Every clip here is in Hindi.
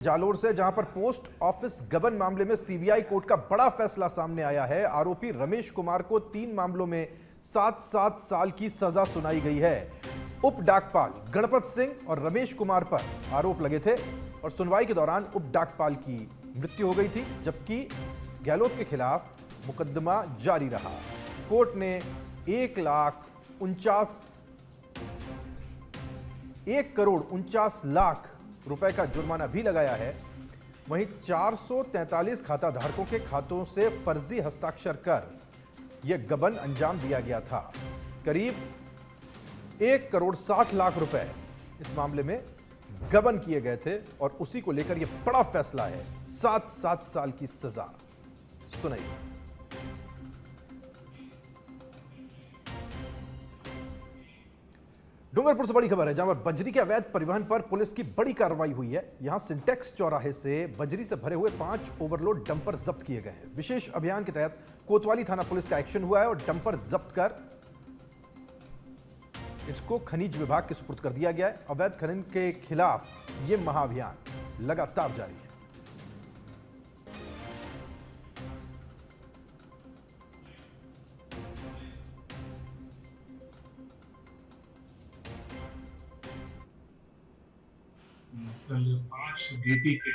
जालोर से, जहां पर पोस्ट ऑफिस गबन मामले में सीबीआई कोर्ट का बड़ा फैसला सामने आया है। आरोपी रमेश कुमार को 3 मामलों में 7-7 साल की सजा सुनाई गई है। उप डाकपाल गणपत सिंह और रमेश कुमार पर आरोप लगे थे और सुनवाई के दौरान उप डाकपाल की मृत्यु हो गई थी, जबकि गहलोत के खिलाफ मुकदमा जारी रहा। कोर्ट ने 1 करोड़ 49 लाख रुपए का जुर्माना भी लगाया है। वहीं 443 खाता धारकों के खातों से फर्जी हस्ताक्षर कर यह गबन अंजाम दिया गया था। करीब 1 करोड़ 60 लाख रुपए इस मामले में गबन किए गए थे और उसी को लेकर यह बड़ा फैसला है। 7-7 साल की सजा सुनाई। डूंगरपुर से बड़ी खबर है, जहां पर बजरी के अवैध परिवहन पर पुलिस की बड़ी कार्रवाई हुई है। यहां सिंटेक्स चौराहे से बजरी से भरे हुए 5 ओवरलोड डंपर जब्त किए गए हैं। विशेष अभियान के तहत कोतवाली थाना पुलिस का एक्शन हुआ है और डंपर जब्त कर इसको खनिज विभाग के सुपुर्द कर दिया गया है। अवैध खनन के खिलाफ यह महाअभियान लगातार जारी है। कल 5 डीटी के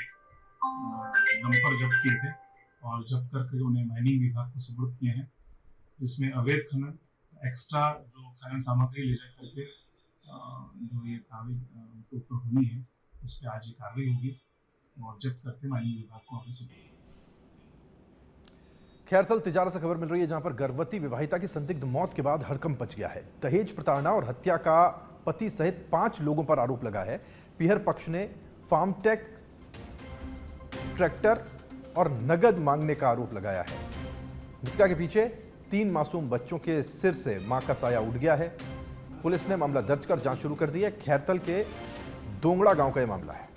डंपर जब्त किए थे और जब्त करके उन्हें माइनिंग विभाग को सुपुर्द किए हैं, जिसमें अवैध खनन एक्स्ट्रा जो खनन सामग्री ले जा करके जो ये कार्रवाई उनके ऊपर होनी है, उस पर आज ये कार्रवाई होगी और जब्त करके माइनिंग विभाग को आगे सुपुर्द। खैरथल तिजारा से खबर मिल रही है, जहां पर गर्भवती विवाहिता की संदिग्ध मौत के बाद हड़कंप मच गया है। दहेज प्रताड़ना और हत्या का पति सहित 5 लोगों पर आरोप लगा है। पीहर पक्ष ने फार्मटेक, ट्रैक्टर और नगद मांगने का आरोप लगाया है। मृतका के पीछे 3 मासूम बच्चों के सिर से मां का साया उठ गया है। पुलिस ने मामला दर्ज कर जांच शुरू कर दी है। खैरथल के दोंगड़ा गांव का यह मामला है।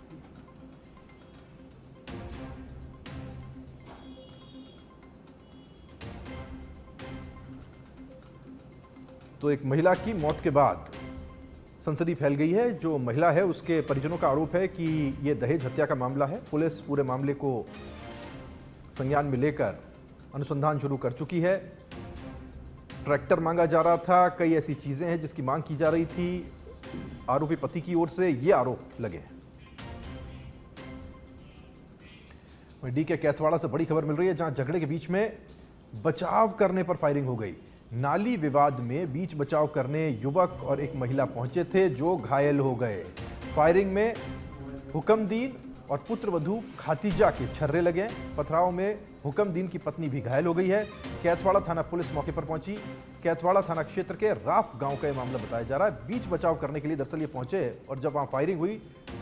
तो एक महिला की मौत के बाद सनसनी फैल गई है। जो महिला है उसके परिजनों का आरोप है कि यह दहेज हत्या का मामला है। पुलिस पूरे मामले को संज्ञान में लेकर अनुसंधान शुरू कर चुकी है। ट्रैक्टर मांगा जा रहा था, कई ऐसी चीजें हैं जिसकी मांग की जा रही थी। आरोपी पति की ओर से ये आरोप लगे हैं। डी के कैथवाड़ा से बड़ी खबर मिल रही है, जहां झगड़े के बीच में बचाव करने पर फायरिंग हो गई। नाली विवाद में बीच बचाव करने युवक और एक महिला पहुंचे थे, जो घायल हो गए। फायरिंग में हुकमदीन और पुत्रवधू खातीजा के छर्रे लगे। पथराव में हुकमदीन की पत्नी भी घायल हो गई है। कैथवाड़ा थाना पुलिस मौके पर पहुंची। कैथवाड़ा थाना क्षेत्र के राफ गांव का यह मामला बताया जा रहा है। बीच बचाव करने के लिए दरअसल ये पहुंचे और जब वहां फायरिंग हुई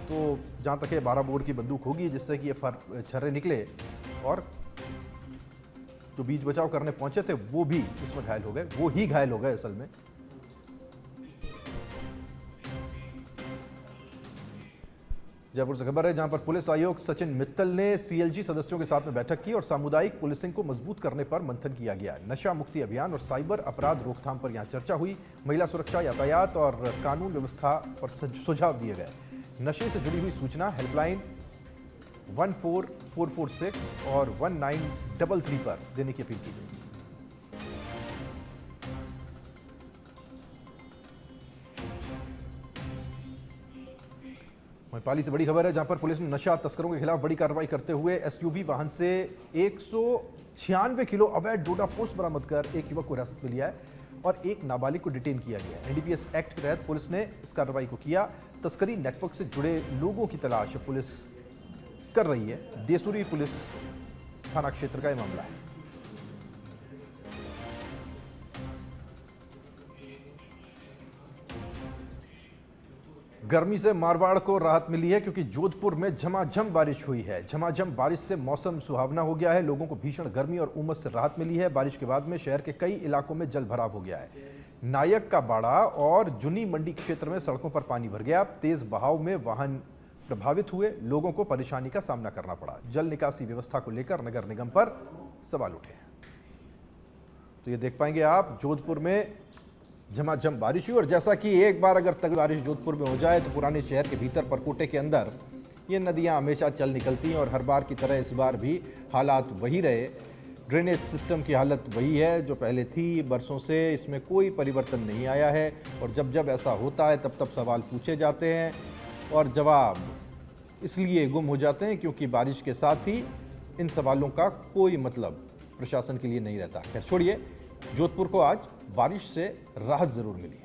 तो जहां तक 12 बोर की बंदूक होगी, जिससे कि ये छर्रे निकले और जो बीच बचाव करने पहुंचे थे वो भी इसमें घायल हो गए। वो ही घायल हो गए असल में। जयपुर से खबर है, जहां पर पुलिस आयुक्त सचिन मित्तल ने सीएलजी सदस्यों के साथ में बैठक की और सामुदायिक पुलिसिंग को मजबूत करने पर मंथन किया गया। नशा मुक्ति अभियान और साइबर अपराध रोकथाम पर यहां चर्चा हुई। महिला सुरक्षा, यातायात और कानून व्यवस्था पर सुझाव दिए गए। नशे से जुड़ी हुई सूचना हेल्पलाइन 14446 और 1933 पर देने की अपील की गई। पाली से बड़ी खबर है, जहां पर पुलिस ने नशा तस्करों के खिलाफ बड़ी कार्रवाई करते हुए एसयूवी वाहन से 196 किलो अवैध डोडा पोस्ट बरामद कर एक युवक को हिरासत में लिया है और एक नाबालिग को डिटेन किया गया है। एनडीपीएस एक्ट के तहत पुलिस ने इस कार्रवाई को किया। तस्करी नेटवर्क से जुड़े लोगों की तलाश पुलिस कर रही है। देसूरी पुलिस थाना क्षेत्र का यह मामला है। गर्मी से मारवाड़ को राहत मिली है, क्योंकि जोधपुर में झमाझम बारिश हुई है। झमाझम बारिश से मौसम सुहावना हो गया है। लोगों को भीषण गर्मी और उमस से राहत मिली है। बारिश के बाद में शहर के कई इलाकों में जल भराव हो गया है। नायक का बाड़ा और जुनी मंडी क्षेत्र में सड़कों पर पानी भर गया। तेज बहाव में वाहन प्रभावित हुए। लोगों को परेशानी का सामना करना पड़ा। जल निकासी व्यवस्था को लेकर नगर निगम पर सवाल उठे। तो ये देख पाएंगे आप, जोधपुर में झमाझम बारिश हुई और जैसा कि एक बार अगर तक बारिश जोधपुर में हो जाए तो पुराने शहर के भीतर परकोटे के अंदर ये नदियां हमेशा चल निकलती हैं और हर बार की तरह इस बार भी हालात वही रहे। ड्रेनेज सिस्टम की हालत वही है जो पहले थी, बरसों से इसमें कोई परिवर्तन नहीं आया है। और जब जब ऐसा होता है तब तब सवाल पूछे जाते हैं और जवाब इसलिए गुम हो जाते हैं क्योंकि बारिश के साथ ही इन सवालों का कोई मतलब प्रशासन के लिए नहीं रहता। खैर छोड़िए, जोधपुर को आज बारिश से राहत जरूर मिली है।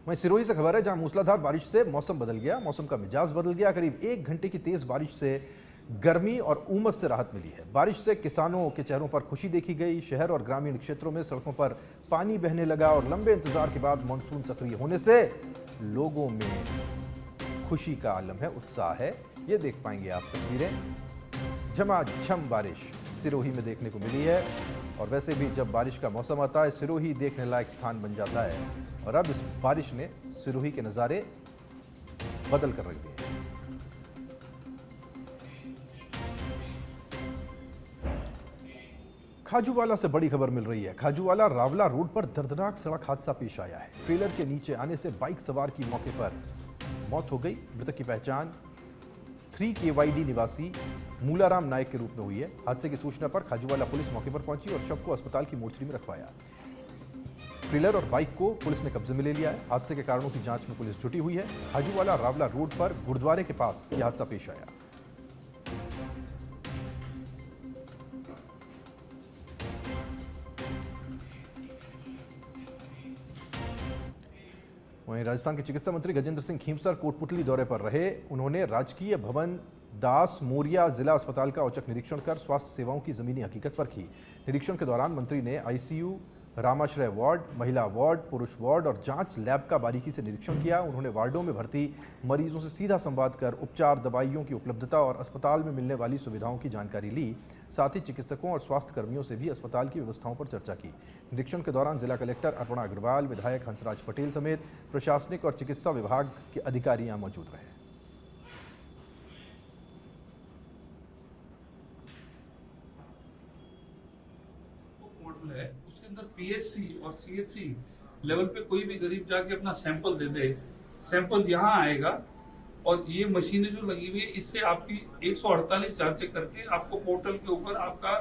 वहीं सिरोही से खबर है जहां मूसलाधार बारिश से मौसम बदल गया, मौसम का मिजाज बदल गया। करीब 1 घंटे की तेज बारिश से गर्मी और उमस से राहत मिली है। बारिश से किसानों के चेहरों पर खुशी देखी गई। शहर और ग्रामीण क्षेत्रों में सड़कों पर पानी बहने लगा और लंबे इंतजार के बाद मानसून सक्रिय होने से लोगों में खुशी का आलम है, उत्साह है। ये देख पाएंगे आप तस्वीरें। झमाझम बारिश सिरोही में देखने को मिली है और वैसे भी जब बारिश का मौसम आता है सिरोही देखने लायक स्थान बन जाता है और अब इस बारिश ने सिरोही के नज़ारे बदल कर रख दिए। खाजूवाला से बड़ी खबर मिल रही है। खाजूवाला रावला रोड पर दर्दनाक सड़क हादसा पेश आया है। ट्रेलर के नीचे आने से बाइक सवार की मौके पर मौत हो गई। मृतक की पहचान 3KYD निवासी मूलाराम नायक के रूप में हुई है। हादसे की सूचना पर खाजूवाला पुलिस मौके पर पहुंची और शव को अस्पताल की मोर्चरी में रखवाया। ट्रेलर और बाइक को पुलिस ने कब्जे में ले लिया है। हादसे के कारणों की जांच में पुलिस जुटी हुई है। खाजूवाला रावला रोड पर गुरुद्वारे के पास यह हादसा पेश आया। वहीं राजस्थान के चिकित्सा मंत्री गजेंद्र सिंह खींवसर कोटपुतली दौरे पर रहे। उन्होंने राजकीय भवन दास मोरिया जिला अस्पताल का औचक निरीक्षण कर स्वास्थ्य सेवाओं की जमीनी हकीकत पर की। निरीक्षण के दौरान मंत्री ने ICU, रामाश्रय वार्ड, महिला वार्ड, पुरुष वार्ड और जांच लैब का बारीकी से निरीक्षण किया। उन्होंने वार्डों में भर्ती मरीजों से सीधा संवाद कर उपचार, दवाइयों की उपलब्धता और अस्पताल में मिलने वाली सुविधाओं की जानकारी ली। साथ ही चिकित्सकों और स्वास्थ्य कर्मियों से भी अस्पताल की व्यवस्थाओं पर चर्चा की। निरीक्षण के दौरान जिला कलेक्टर अर्पणा अग्रवाल, विधायक हंसराज पटेल समेत प्रशासनिक और चिकित्सा विभाग के अधिकारी यहां मौजूद रहे। है उसके अंदर PHC और CHC लेवल पे कोई भी गरीब जाके अपना सैंपल दे दे, सैंपल यहाँ आएगा और ये मशीनें जो लगी हुई है इससे आपकी 148 जांचें करके आपको पोर्टल के ऊपर आपका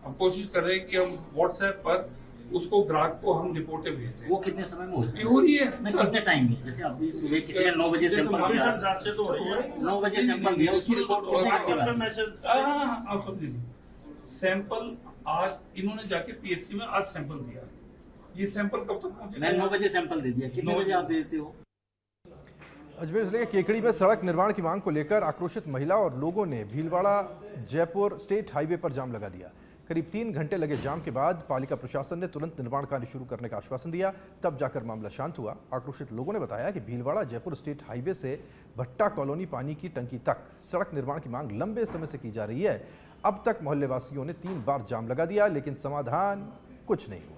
हम कोशिश कर रहे हैं कि हम WhatsApp पर उसको ग्राहक को हम रिपोर्टें भेज दें। वो कितने समय में हो रही है? मैं कितने टाइम में? जैसे अभी सुबह किसी ने 9 बजे सैंपल दिया, 9 बजे सैंपल दिया, उसकी रिपोर्ट आप समझिए सैंपल आज इन्होंने जाके PHC में आज सैंपल दिया। ये सैंपल कब तक पहुंचे? मैं 9 बजे सैंपल दे दिया। कितने बजे आप देते हो? अजमेर जिले के केकड़ी में सड़क निर्माण की मांग को लेकर आक्रोशित महिला और लोगों ने भीलवाड़ा जयपुर स्टेट हाईवे पर जाम लगा दिया। करीब 3 घंटे लगे जाम के बाद पालिका प्रशासन ने तुरंत निर्माण कार्य शुरू करने का आश्वासन दिया, तब जाकर मामला शांत हुआ। आक्रोशित लोगों ने बताया कि भीलवाड़ा जयपुर स्टेट हाईवे से भट्टा कॉलोनी पानी की टंकी तक सड़क निर्माण की मांग लंबे समय से की जा रही है। अब तक मोहल्ले वासियों ने 3 बार जाम लगा दिया लेकिन समाधान कुछ नहीं हुआ।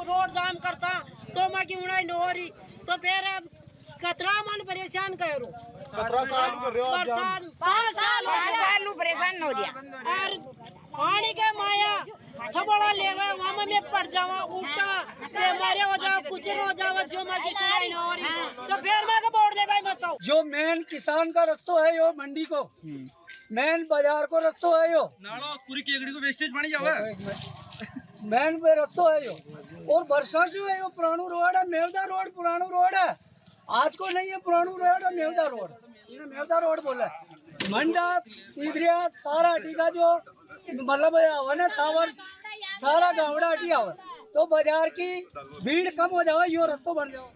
रोड जाम करता तो माँ की उड़ाई न हो रही तो फिर कतरा मन परेशान करो। 5 साल परेशान हो गया और पानी के माया थोड़ा लेवा वहाँ में पड़ जावा उल्टा बीमारी हो जाओ, कुछ हो जाओ, जो माँ की सुनाई न हो रही तो फिर मैं को बोल दे भाई बताओ। जो मेन किसान का रस्तो है यो मंडी को, मेन बाजार को रस्तो है यो नालो पूरी केकड़ी को वेस्टेज पानी जावे, मेन पे रस्तो है यो। और वर्षा से है यो पुरानो रोड है, मेवदा रोड पुरानो रोड है, आज को नहीं है पुरानो रोड है मेवदा रोड। इन्हें मेवदा रोड बोला है। मंडा तीधरिया सारा टीका जो मतलब वन सावर सारा गावड़ा हटिया हुआ तो बाजार की भीड़ कम हो जाए, यो रास्ता बन जाओ।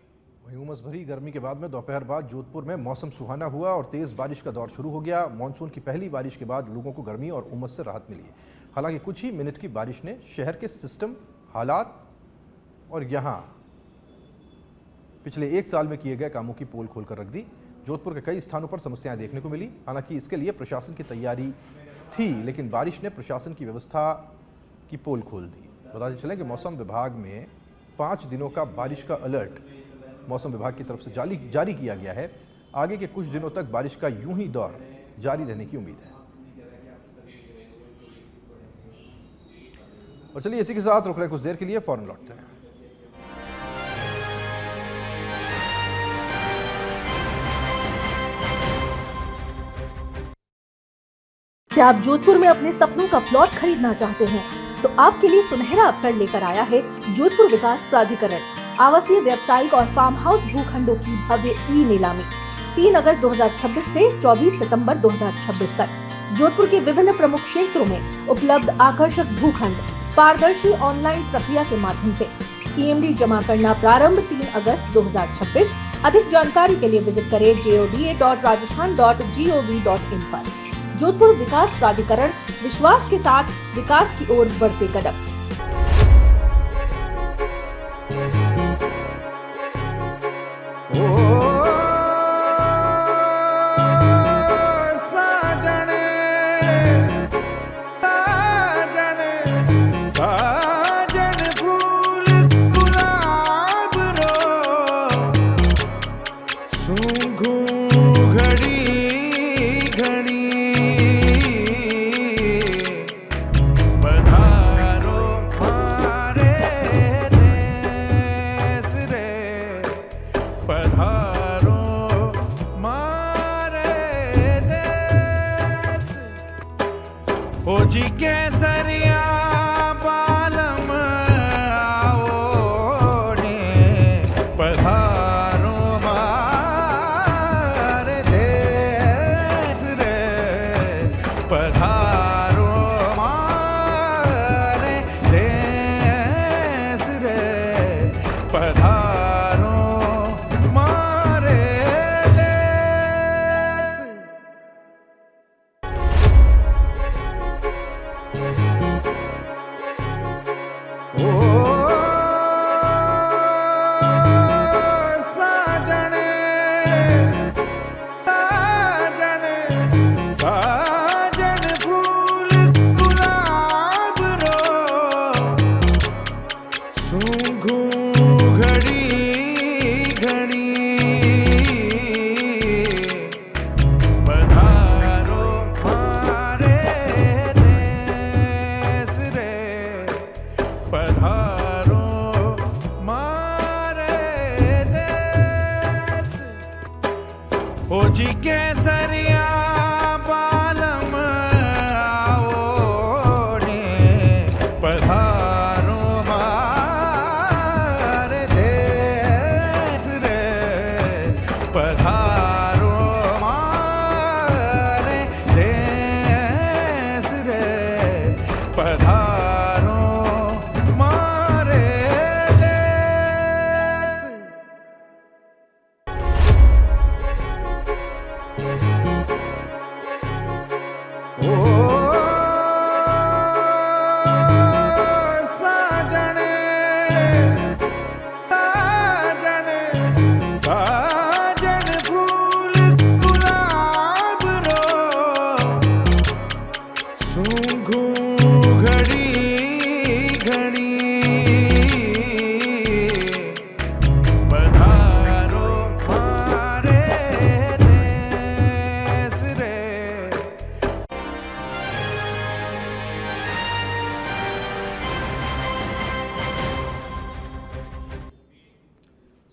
वहीं उमस भरी गर्मी के बाद में दोपहर बाद जोधपुर में मौसम सुहाना हुआ और तेज बारिश का दौर शुरू हो गया। मानसून की पहली बारिश के बाद लोगों को गर्मी और उमस से राहत मिली। हालांकि कुछ ही मिनट की बारिश ने शहर के सिस्टम, हालात और यहाँ पिछले 1 साल में किए गए कामों की पोल खोल कर रख दी। जोधपुर के कई स्थानों पर समस्याएं देखने को मिली। हालांकि इसके लिए प्रशासन की तैयारी थी लेकिन बारिश ने प्रशासन की व्यवस्था की पोल खोल दी। बताते चलें कि मौसम विभाग में 5 दिनों का बारिश का अलर्ट मौसम विभाग की तरफ से जारी किया गया है। आगे के कुछ दिनों तक बारिश का यूं ही दौर जारी रहने की उम्मीद है। और चलिए इसी के साथ रुक रहे कुछ देर के लिए, फौरन लौटते हैं। क्या आप जोधपुर में अपने सपनों का प्लॉट खरीदना चाहते हैं? तो आपके लिए सुनहरा अवसर लेकर आया है जोधपुर विकास प्राधिकरण। आवासीय, व्यावसायिक और फार्म हाउस भूखंडों की भव्य ई नीलामी 3 अगस्त 2026 से 24 सितंबर 2026 तक जोधपुर के विभिन्न प्रमुख क्षेत्रों में उपलब्ध आकर्षक भूखंड पारदर्शी ऑनलाइन प्रक्रिया के माध्यम से PMD जमा करना प्रारंभ 3 अगस्त 2026। अधिक जानकारी के लिए विजिट करें joda.rajasthan.gov.in पर। जोधपुर विकास प्राधिकरण, विश्वास के साथ विकास की ओर बढ़ते कदम।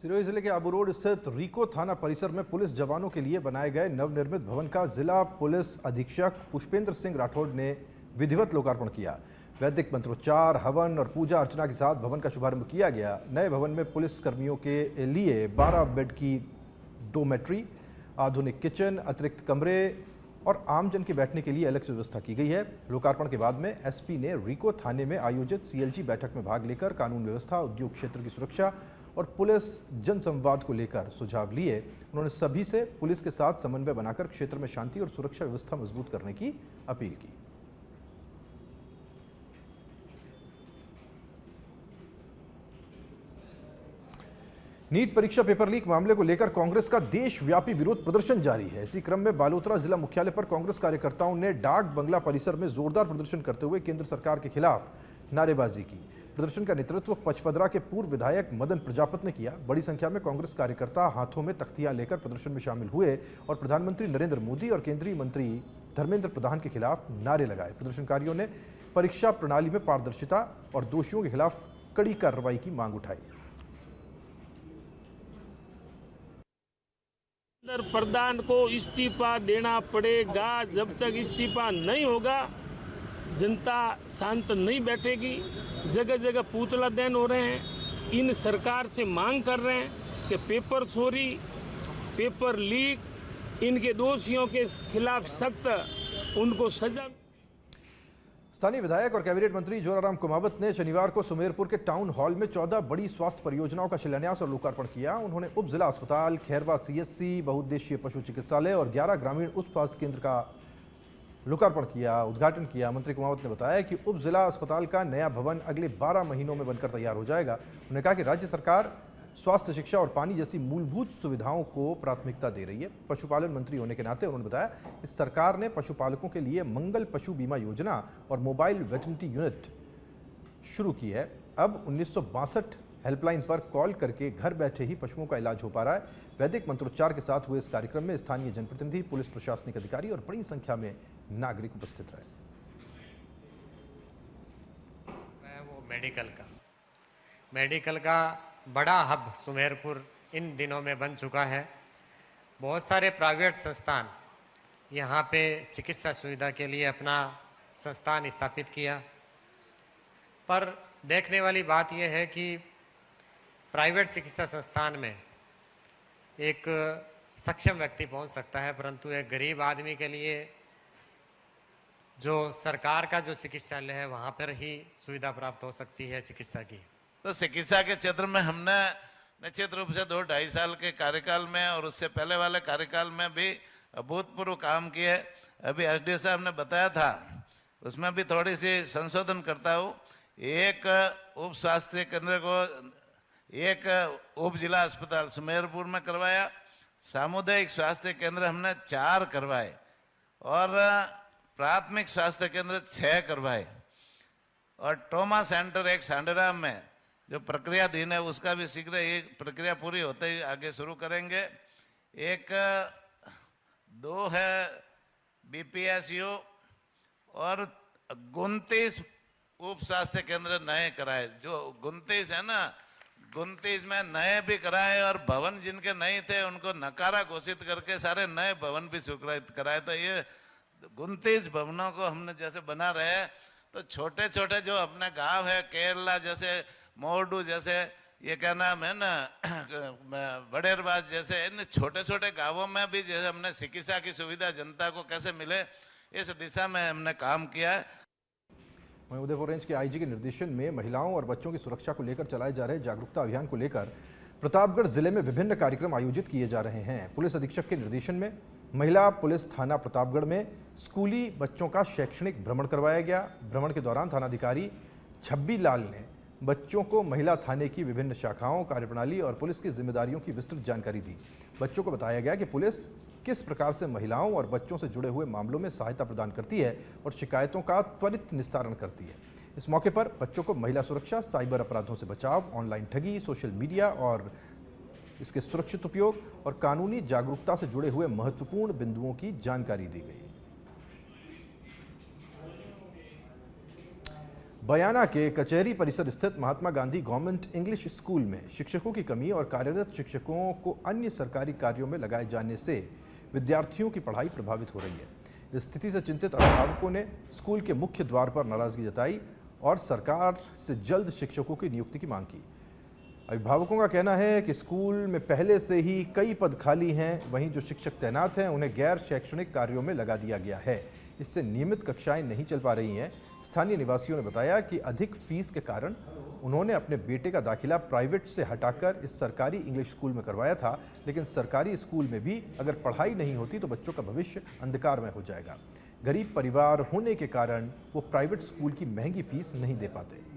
सिरोही जिले के आबू रोड स्थित रीको थाना परिसर में पुलिस जवानों के लिए बनाए गए नवनिर्मित भवन का जिला पुलिस अधीक्षक पुष्पेंद्र सिंह राठौड़ ने विधिवत लोकार्पण किया। वैदिक मंत्रोच्चार, हवन और पूजा अर्चना के साथ भवन का शुभारंभ किया गया। नए भवन में पुलिस कर्मियों के लिए 12 बेड की डोमेट्री, आधुनिक किचन, अतिरिक्त कमरे और आमजन के बैठने के लिए अलग से व्यवस्था की गई है। लोकार्पण के बाद में एसपी ने रीको थाने में आयोजित CLG बैठक में भाग लेकर कानून व्यवस्था, उद्योग क्षेत्र की सुरक्षा और पुलिस जनसंवाद को लेकर सुझाव लिए। उन्होंने सभी से पुलिस के साथ समन्वय बनाकर क्षेत्र में शांति और सुरक्षा व्यवस्था मजबूत करने की अपील की। नीट परीक्षा पेपर लीक मामले को लेकर कांग्रेस का देशव्यापी विरोध प्रदर्शन जारी है। इसी क्रम में बालोतरा जिला मुख्यालय पर कांग्रेस कार्यकर्ताओं ने डाक बंगला परिसर में जोरदार प्रदर्शन करते हुए केंद्र सरकार के खिलाफ नारेबाजी की। प्रदर्शन का नेतृत्व पचपदरा के पूर्व विधायक मदन प्रजापत ने किया। बड़ी संख्या में कांग्रेस कार्यकर्ता हाथों में तख्तियां लेकर प्रदर्शन में शामिल हुए और प्रधानमंत्री नरेंद्र मोदी और केंद्रीय मंत्री धर्मेंद्र प्रधान के खिलाफ नारे लगाए। प्रदर्शनकारियों ने परीक्षा प्रणाली में पारदर्शिता और दोषियों के खिलाफ कड़ी कार्रवाई की मांग उठाई। प्रधान को इस्तीफा देना पड़ेगा। जब तक इस्तीफा नहीं होगा जनता शांत नहीं बैठेगी। जगह जगह पुतला दहन हो रहे हैं। इन सरकार से मांग कर रहे हैं कि पेपर चोरी, पेपर लीक, इनके दोषियों के खिलाफ सख्त उनको सजा। स्थानीय विधायक और कैबिनेट मंत्री जोराराम कुमावत ने शनिवार को सुमेरपुर के टाउन हॉल में 14 बड़ी स्वास्थ्य परियोजनाओं का शिलान्यास और लोकार्पण किया। उन्होंने उप जिला अस्पताल, खैरवा CSC, बहुउद्देशीय पशु चिकित्सालय और 11 ग्रामीण उप स्वास्थ्य केंद्र का लोकार्पण किया, उद्घाटन किया। मंत्री कुमावत ने बताया कि उप जिला अस्पताल का नया भवन अगले 12 महीनों में बनकर तैयार हो जाएगा। उन्होंने कहा कि राज्य सरकार स्वास्थ्य, शिक्षा और पानी जैसी मूलभूत सुविधाओं को प्राथमिकता दे रही है। पशुपालन मंत्री होने के नाते उन्होंने बताया कि सरकार ने पशुपालकों के लिए मंगल पशु बीमा योजना और मोबाइल वेटरनिटी यूनिट शुरू की है। अब 1962 हेल्पलाइन पर कॉल करके घर बैठे ही पशुओं का इलाज हो पा रहा है। वैदिक मंत्रोच्चार के साथ हुए इस कार्यक्रम में स्थानीय जनप्रतिनिधि, पुलिस, प्रशासनिक अधिकारी और बड़ी संख्या में नागरिक उपस्थित रहे। वो मेडिकल का बड़ा हब सुमेरपुर इन दिनों में बन चुका है। बहुत सारे प्राइवेट संस्थान यहाँ पे चिकित्सा सुविधा के लिए अपना संस्थान स्थापित किया, पर देखने वाली बात यह है कि प्राइवेट चिकित्सा संस्थान में एक सक्षम व्यक्ति पहुंच सकता है, परंतु एक गरीब आदमी के लिए जो सरकार का जो चिकित्सालय है वहाँ पर ही सुविधा प्राप्त हो सकती है चिकित्सा की। तो चिकित्सा के क्षेत्र में हमने निश्चित रूप से 2-2.5 साल के कार्यकाल में और उससे पहले वाले कार्यकाल में भी अभूतपूर्व काम किए। अभी SDO साहब ने बताया था, उसमें भी थोड़ी सी संशोधन करता हूँ। एक उप स्वास्थ्य केंद्र को एक उप जिला अस्पताल सुमेरपुर में करवाया। सामुदायिक स्वास्थ्य केंद्र हमने 4 करवाए और प्राथमिक स्वास्थ्य केंद्र 6 करवाए और ट्रॉमा सेंटर एक सांडराम में जो प्रक्रियाधीन है उसका भी शीघ्र ये प्रक्रिया पूरी होते ही आगे शुरू करेंगे। एक 2 है BPSU और 29 उप स्वास्थ्य केंद्र नए कराए। जो 29 है ना, 29 में नए भी कराए और भवन जिनके नहीं थे उनको नकारा घोषित करके सारे नए भवन भी स्वीकृत कराए। तो ये 29 भवनों को हमने जैसे बना रहे हैं, तो छोटे छोटे जो अपने गांव है, केरला जैसे, मोरडू जैसे, ये क्या नाम है ना, बड़ेरबाज जैसे, इन छोटे छोटे गांवों में भी जैसे हमने चिकित्सा की सुविधा जनता को कैसे मिले, इस दिशा में हमने काम किया है। वहीं उदयपुर रेंज के IG के निर्देशन में महिलाओं और बच्चों की सुरक्षा को लेकर चलाए जा रहे जागरूकता अभियान को लेकर प्रतापगढ़ जिले में विभिन्न कार्यक्रम आयोजित किए जा रहे हैं। पुलिस अधीक्षक के निर्देशन में महिला पुलिस थाना प्रतापगढ़ में स्कूली बच्चों का शैक्षणिक भ्रमण करवाया गया। भ्रमण के दौरान थानाधिकारी छब्बी लाल ने बच्चों को महिला थाने की विभिन्न शाखाओं, कार्यप्रणाली और पुलिस की जिम्मेदारियों की विस्तृत जानकारी दी। बच्चों को बताया गया कि पुलिस किस प्रकार से महिलाओं और बच्चों से जुड़े हुए मामलों में सहायता प्रदान करती है और शिकायतों का त्वरित निस्तारण करती है। इस मौके पर बच्चों को महिला सुरक्षा, साइबर अपराधों से बचाव, ऑनलाइन ठगी, सोशल मीडिया और इसके सुरक्षित उपयोग और कानूनी जागरूकता से जुड़े हुए महत्वपूर्ण बिंदुओं की जानकारी दी गई। बयाना के कचहरी परिसर स्थित Mahatma Gandhi government English school में शिक्षकों की कमी और कार्यरत शिक्षकों को अन्य सरकारी कार्यों में लगाए जाने से विद्यार्थियों की पढ़ाई प्रभावित हो रही है। इस स्थिति से चिंतित अभिभावकों ने स्कूल के मुख्य द्वार पर नाराजगी जताई और सरकार से जल्द शिक्षकों की नियुक्ति की मांग की। अभिभावकों का कहना है कि स्कूल में पहले से ही कई पद खाली हैं, वहीं जो शिक्षक तैनात हैं उन्हें गैर शैक्षणिक कार्यों में लगा दिया गया है। इससे नियमित कक्षाएं नहीं चल पा रही हैं। स्थानीय निवासियों ने बताया कि अधिक फीस के कारण उन्होंने अपने बेटे का दाखिला प्राइवेट से हटाकर इस सरकारी इंग्लिश स्कूल में करवाया था, लेकिन सरकारी स्कूल में भी अगर पढ़ाई नहीं होती तो बच्चों का भविष्य अंधकार में हो जाएगा। गरीब परिवार होने के कारण वो प्राइवेट स्कूल की महंगी फीस नहीं दे पाते।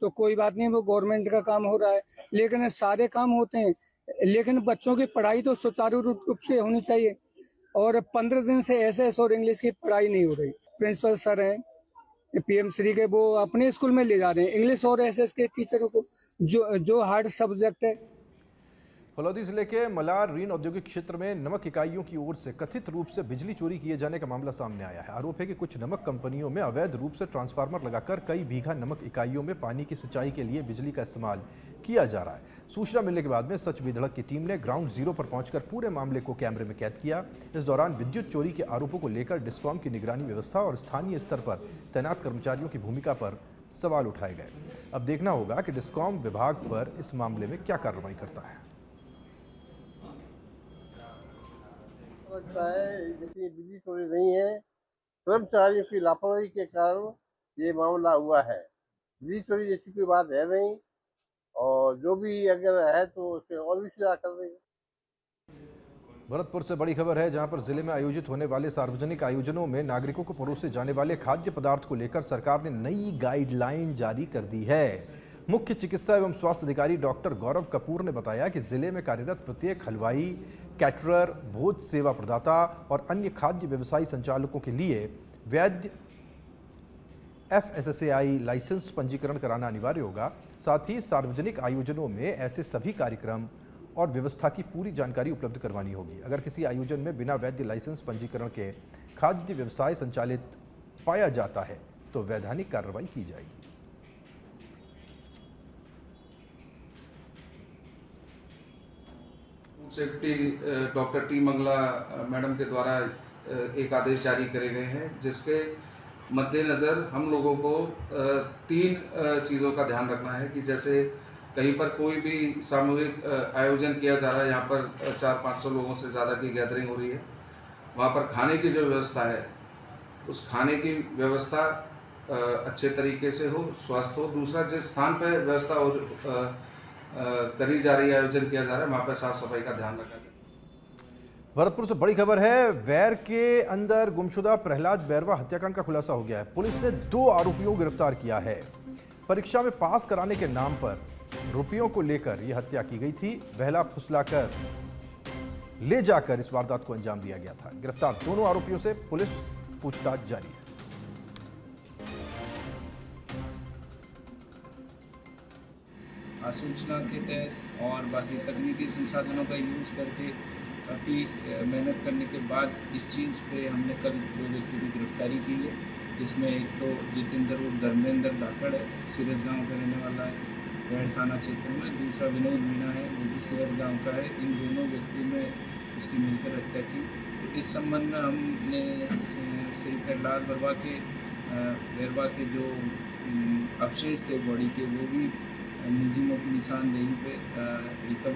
तो कोई बात नहीं, वो गवर्नमेंट का काम हो रहा है, लेकिन सारे काम होते हैं, लेकिन बच्चों की पढ़ाई तो सुचारू रूप से होनी चाहिए। और 15 दिन से SS और इंग्लिश की पढ़ाई नहीं हो रही। प्रिंसिपल सर हैं PM श्री के, वो अपने स्कूल में ले जा रहे हैं इंग्लिश और SS के टीचरों को, जो हार्ड सब्जेक्ट है। फलौदी जिले के मलार रीन औद्योगिक क्षेत्र में नमक इकाइयों की ओर से कथित रूप से बिजली चोरी किए जाने का मामला सामने आया है। आरोप है कि कुछ नमक कंपनियों में अवैध रूप से ट्रांसफार्मर लगाकर कई बीघा नमक इकाइयों में पानी की सिंचाई के लिए बिजली का इस्तेमाल किया जा रहा है। सूचना मिलने के बाद में सच बेधड़क की टीम ने ग्राउंड जीरो पर पहुंचकर पूरे मामले को कैमरे में कैद किया। इस दौरान विद्युत चोरी के आरोपों को लेकर डिस्कॉम की निगरानी व्यवस्था और स्थानीय स्तर पर तैनात कर्मचारियों की भूमिका पर सवाल उठाए गए। अब देखना होगा कि डिस्कॉम विभाग पर इस मामले में क्या कार्रवाई करता है। लगता है देखिए बिजली चोरी नहीं है, कर्मचारियों की लापरवाही के कारण ये मामला हुआ है। बिजली चोरी जैसी कोई बात है नहीं, और जो भी अगर है तो उसे और भी सुधार कर देंगे। भरतपुर से बड़ी खबर है, जहां पर जिले में आयोजित होने वाले सार्वजनिक आयोजनों में नागरिकों को परोसे जाने वाले खाद्य पदार्थ को लेकर सरकार ने नई गाइडलाइन जारी कर दी है। मुख्य चिकित्सा एवं स्वास्थ्य अधिकारी डॉक्टर गौरव कपूर ने बताया कि जिले में कार्यरत प्रत्येक हलवाई, कैटरर, भोज सेवा प्रदाता और अन्य खाद्य व्यवसायी संचालकों के लिए वैध FSSAI लाइसेंस पंजीकरण कराना अनिवार्य होगा। साथ ही सार्वजनिक आयोजनों में ऐसे सभी कार्यक्रम और व्यवस्था की पूरी जानकारी उपलब्ध करवानी होगी। अगर किसी आयोजन में बिना वैध लाइसेंस पंजीकरण के खाद्य व्यवसाय संचालित पाया जाता है तो वैधानिक कार्रवाई की जाएगी। Safety doctor T Mangala madam के द्वारा एक आदेश जारी करे गए हैं, जिसके मद्देनज़र हम लोगों को 3 चीज़ों का ध्यान रखना है कि जैसे कहीं पर कोई भी सामूहिक आयोजन किया जा रहा है, यहाँ पर 400-500 लोगों से ज़्यादा की गैदरिंग हो रही है, वहाँ पर खाने की जो व्यवस्था है उस खाने की व्यवस्था अच्छे तरीके से हो, स्वस्थ हो। दूसरा, जिस स्थान पर व्यवस्था और करी जा रही है, आयोजन किया जा रहा है, वहाँ पर साफ सफाई का ध्यान रखा जाए। भरतपुर से बड़ी खबर है, वैर के अंदर गुमशुदा प्रहलाद बैरवा हत्याकांड का खुलासा हो गया है। पुलिस ने 2 आरोपियों को गिरफ्तार किया है। परीक्षा में पास कराने के नाम पर रुपयों को लेकर यह हत्या की गई थी। बहला फुसलाकर ले जाकर इस वारदात को अंजाम दिया गया था। गिरफ्तार दोनों आरोपियों से पुलिस पूछताछ जारी है। सूचना के तहत और बाकी तकनीकी संसाधनों का यूज़ करके काफ़ी मेहनत करने के बाद इस चीज़ पे हमने कल 2 व्यक्ति की गिरफ्तारी की है, जिसमें एक तो जितेंद्र उर्फ धर्मेंद्र धाकड़ है, सिरस गांव का रहने वाला है, वैर थाना क्षेत्र में। दूसरा विनोद मीणा है, वो भी सिरस गांव का है। इन दोनों व्यक्ति ने उसकी मिलकर हत्या की। तो इस संबंध में हमने श्री प्रहलाद बैरवा के जो अवशेष थे बॉडी के, वो भी मुलजिमों की निशानदेही पे रिकवर